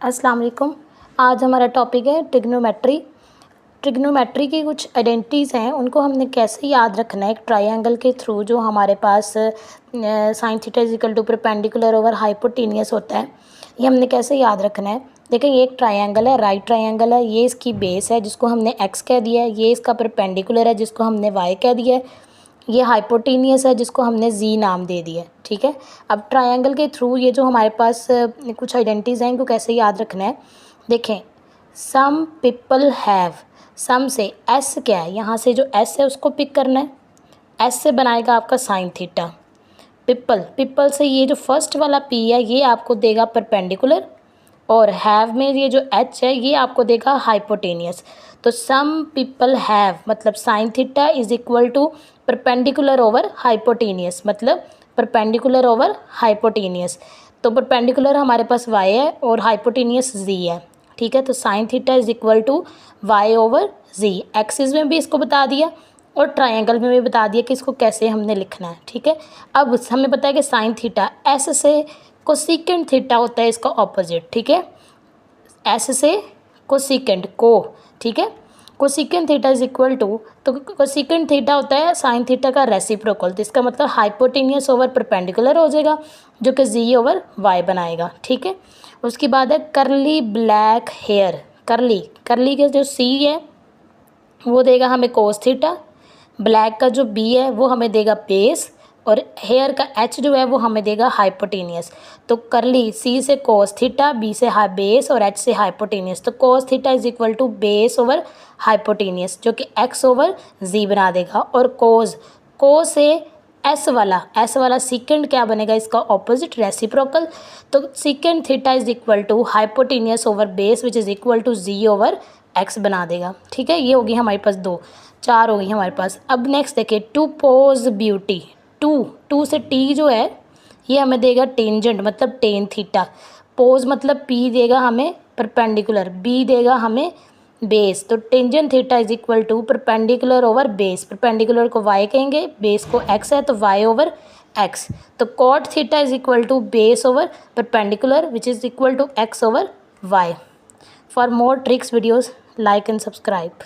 अस्सलाम वालेकुम। आज हमारा टॉपिक है ट्रिग्नोमेट्री। ट्रिग्नोमेट्री की कुछ आइडेंटिटीज़ हैं, उनको हमने कैसे याद रखना है एक ट्रायंगल के थ्रू जो हमारे पास sine theta is equal to perpendicular over hypotenuse होता है। ये हमने कैसे याद रखना है। देखिए ये एक ट्रायंगल है, राइट ट्रायंगल है। ये इसकी बेस है जिसको हमने एक्स कह दिया है। ये इसका परपेंडिकुलर है जिसको हमने वाई कह दिया है। ये हाइपोटेनियस है जिसको हमने जी नाम दे दिया है। ठीक है, अब ट्रायंगल के थ्रू ये जो हमारे पास कुछ आइडेंटिटीज़ हैं इनको कैसे याद रखना है। देखें, सम पीपल हैव, सम से एस क्या है, यहाँ से जो एस है उसको पिक करना है। एस से बनाएगा आपका साइन थीटा। पिपल से ये जो फर्स्ट वाला पी है ये आपको देगा परपेंडिकुलर, और हैव में ये जो एच है ये आपको देगा हाइपोटेनियस। तो सम पीपल हैव मतलब sine theta is equal to perpendicular over hypotenuse, मतलब परपेंडिकुलर ओवर हाइपोटेनियस। तो परपेंडिकुलर हमारे पास वाई है और हाइपोटेनियस जी है। ठीक है, तो sine theta is equal to Y over G. Axis में भी इसको बता दिया और ट्रायंगल में भी बता दिया कि इसको कैसे हमने लिखना है। ठीक है, अब हमें पता है कि साइन थीटा एस से कोसेकेंट थीटा होता है इसका ऑपोजिट। ठीक है, एस से कोसेकेंट को, ठीक है, cosecant theta is equal to, तो कोसेकेंट थीटा होता है साइन थीटा का रेसिप्रोकल। तो इसका मतलब हाइपोटेनियस ओवर परपेंडिकुलर हो जाएगा जो कि जी ओवर वाई बनाएगा। ठीक है, उसके बाद है करली ब्लैक हेयर। करली के जो सी है वो देगा हमें कोस थीटा, ब्लैक का जो बी है वो हमें देगा बेस, और हेयर का एच जो है वो हमें देगा हाइपोटेनियस। तो करली सी से कोस थीटा, बी से बेस और एच से हाइपोटेनियस। तो cos theta is equal to base over hypotenuse जो कि एक्स ओवर जी बना देगा। और कोस से एस वाला सीकेंड क्या बनेगा, इसका ऑपोजिट रेसिप्रोकल। तो secant theta is equal to hypotenuse over base which is equal to G over X बना देगा। ठीक है, ये होगी हमारे पास चार हो गई हमारे पास। अब नेक्स्ट देखिए, टू पोज ब्यूटी। टू से टी जो है ये हमें देगा टेंजेंट मतलब टेन थीटा। पोज मतलब पी देगा हमें परपेंडिकुलर, बी देगा हमें बेस। तो tangent theta is equal to perpendicular over base. Perpendicular को वाई कहेंगे, बेस को एक्स है तो वाई ओवर एक्स। तो cot theta is equal to base over perpendicular which is equal to X over Y. For more tricks videos like and subscribe.